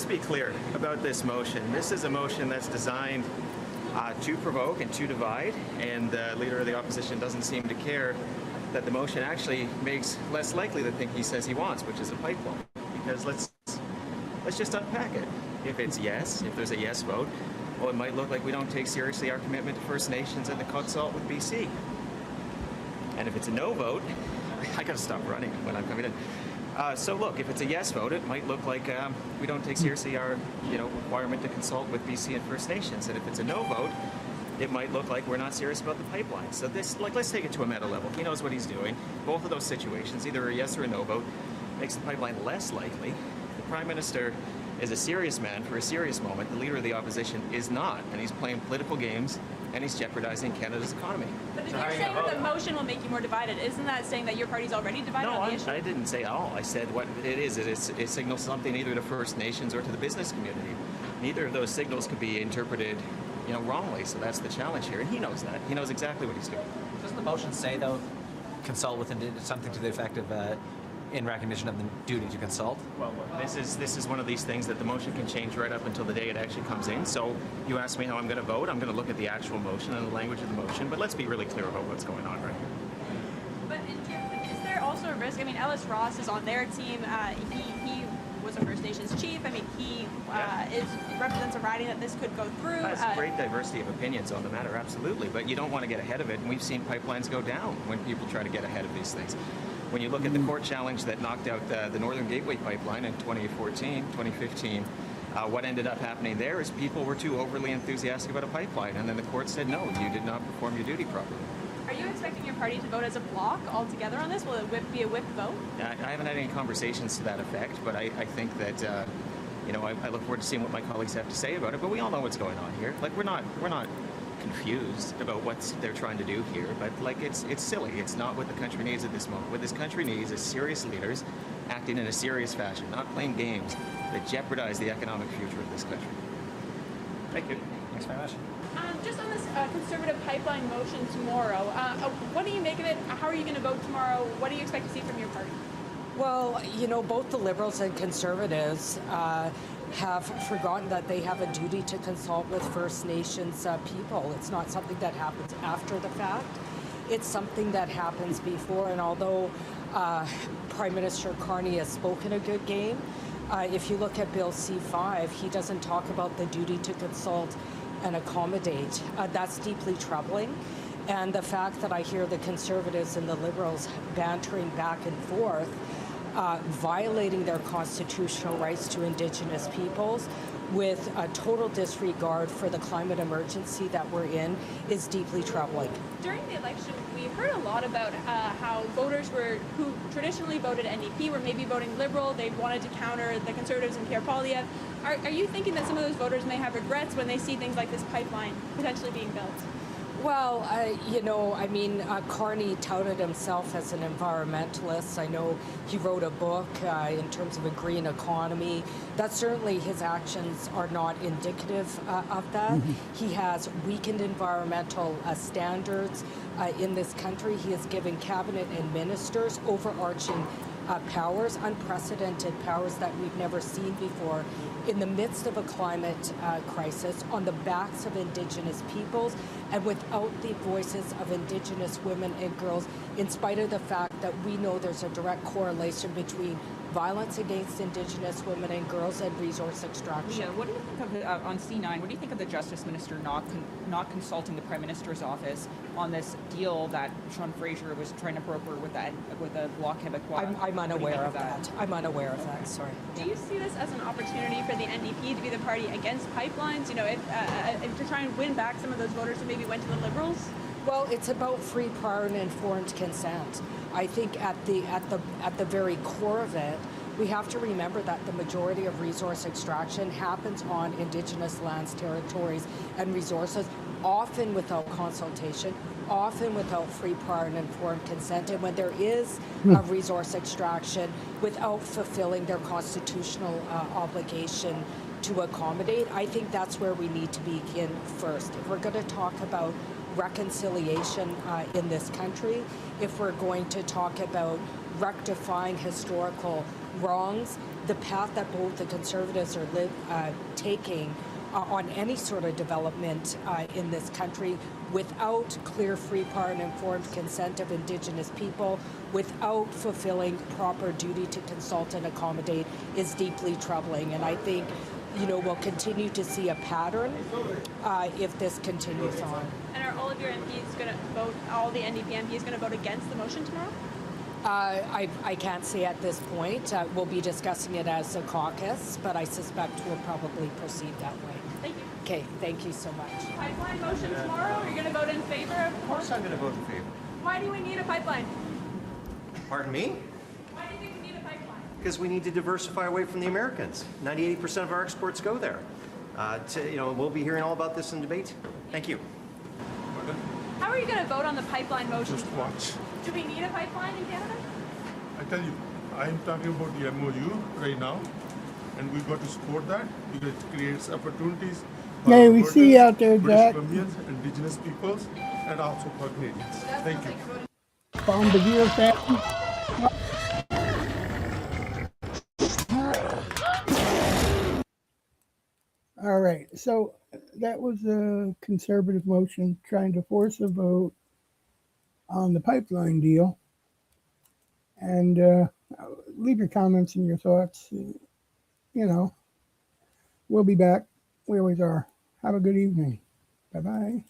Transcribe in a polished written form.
let's be clear about this motion. This is a motion that's designed to provoke and to divide, and the Leader of the Opposition doesn't seem to care that the motion actually makes less likely the thing he says he wants, which is a pipeline. Because let's just unpack it. If it's yes, if there's a yes vote, well, it might look like we don't take seriously our commitment to First Nations and the consult with BC. And if it's a no vote, I got to stop running when I'm coming in. So look, if it's a yes vote, it might look like we don't take seriously our requirement to consult with BC and First Nations. And if it's a no vote, it might look like we're not serious about the pipeline. So this, let's take it to a meta level. He knows what he's doing. Both of those situations, either a yes or a no vote, makes the pipeline less likely. The Prime Minister is a serious man for a serious moment. The Leader of the Opposition is not, and he's playing political games, and he's jeopardizing Canada's economy. But if you're saying that the motion will make you more divided, isn't that saying that your party's already divided on the issue? No, I didn't say all. I said what it is. It signals something either to First Nations or to the business community. Neither of those signals could be interpreted, wrongly. So that's the challenge here, and he knows that. He knows exactly what he's doing. Doesn't the motion say, though, consult with something to the effect of in recognition of the duty to consult? Well, this is one of these things that the motion can change right up until the day it actually comes in. So you asked me how I'm going to vote. I'm going to look at the actual motion and the language of the motion, but let's be really clear about what's going on right here. But is there also a risk? I mean, Ellis Ross is on their team. He was a First Nations chief. I mean, he represents a riding that this could go through. There's great diversity of opinions on the matter, absolutely, but you don't want to get ahead of it, and we've seen pipelines go down when people try to get ahead of these things. When you look at the court challenge that knocked out the Northern Gateway pipeline in 2015, what ended up happening there is people were too overly enthusiastic about a pipeline, and then the court said, no, you did not perform your duty properly. Are you expecting your party to vote as a bloc altogether on this? Will it be a whip vote? I haven't had any conversations to that effect, but I think that I look forward to seeing what my colleagues have to say about it. But we all know what's going on here. Like we're not confused about what they're trying to do here, but it's silly. It's not what the country needs at this moment. What this country needs is serious leaders acting in a serious fashion, not playing games that jeopardize the economic future of this country. Thank you. Thanks very much. Just on this Conservative pipeline motion tomorrow, what do you make of it? How are you going to vote tomorrow? What do you expect to see from your party? Well, both the Liberals and Conservatives have forgotten that they have a duty to consult with First Nations people. It's not something that happens after the fact. It's something that happens before. And although Prime Minister Carney has spoken a good game, if you look at Bill C-5, he doesn't talk about the duty to consult and accommodate. That's deeply troubling. And the fact that I hear the Conservatives and the Liberals bantering back and forth, violating their constitutional rights to Indigenous peoples with a total disregard for the climate emergency that we're in is deeply troubling. During the election, we heard a lot about how voters who traditionally voted NDP were maybe voting Liberal. They wanted to counter the Conservatives and Pierre Poilievre. Are you thinking that some of those voters may have regrets when they see things like this pipeline potentially being built? Well, Carney touted himself as an environmentalist. I know he wrote a book in terms of a green economy. That certainly his actions are not indicative of that. He has weakened environmental standards in this country. He has given cabinet and ministers overarching powers, unprecedented powers that we've never seen before in the midst of a climate crisis on the backs of Indigenous peoples and without the voices of Indigenous women and girls, in spite of the fact that we know there's a direct correlation between violence against Indigenous women and girls and resource extraction. Yeah, what do you think of on C9? What do you think of the Justice Minister not consulting the Prime Minister's office on this deal that Sean Fraser was trying to broker with the Bloc Québécois? I'm unaware of that. I'm unaware of that. Sorry. Do you see this as an opportunity for the NDP to be the party against pipelines? If to try and win back some of those voters who maybe went to the Liberals? Well, it's about free, prior, and informed consent. I think at the very core of it, we have to remember that the majority of resource extraction happens on Indigenous lands, territories, and resources, often without consultation, often without free, prior, and informed consent. And when there is a resource extraction without fulfilling their constitutional obligation to accommodate, I think that's where we need to begin first. If we're going to talk about reconciliation in this country, if we're going to talk about rectifying historical wrongs the path that both the Conservatives are taking on any sort of development in this country without clear, free, prior, and informed consent of Indigenous people, without fulfilling proper duty to consult and accommodate, is deeply troubling. And I think, we'll continue to see a pattern if this continues on. And are all of your MPs going to vote, all the NDP MPs going to vote against the motion tomorrow? I can't say at this point. We'll be discussing it as a caucus, but I suspect we'll probably proceed that way. Thank you. Okay, thank you so much. Pipeline motion tomorrow? Are you going to vote in favor of Of course I'm going to vote in favor. Why do we need a pipeline? Pardon me? Why do you think we need a pipeline? Because we need to diversify away from the Americans. 98% of our exports go there. We'll be hearing all about this in debate. Thank you. How are you going to vote on the pipeline motion? Just watch. Do we need a pipeline in Canada? I tell you, I'm talking about the MOU right now, and we've got to support that because it creates opportunities for Yeah, we see Albertans, out there British that- Columbians, Indigenous peoples, and also for Canadians. Thank you. Bombardier family. All right, so that was a Conservative motion trying to force a vote on the pipeline deal. And leave your comments and your thoughts. We'll be back. We always are. Have a good evening. Bye-bye.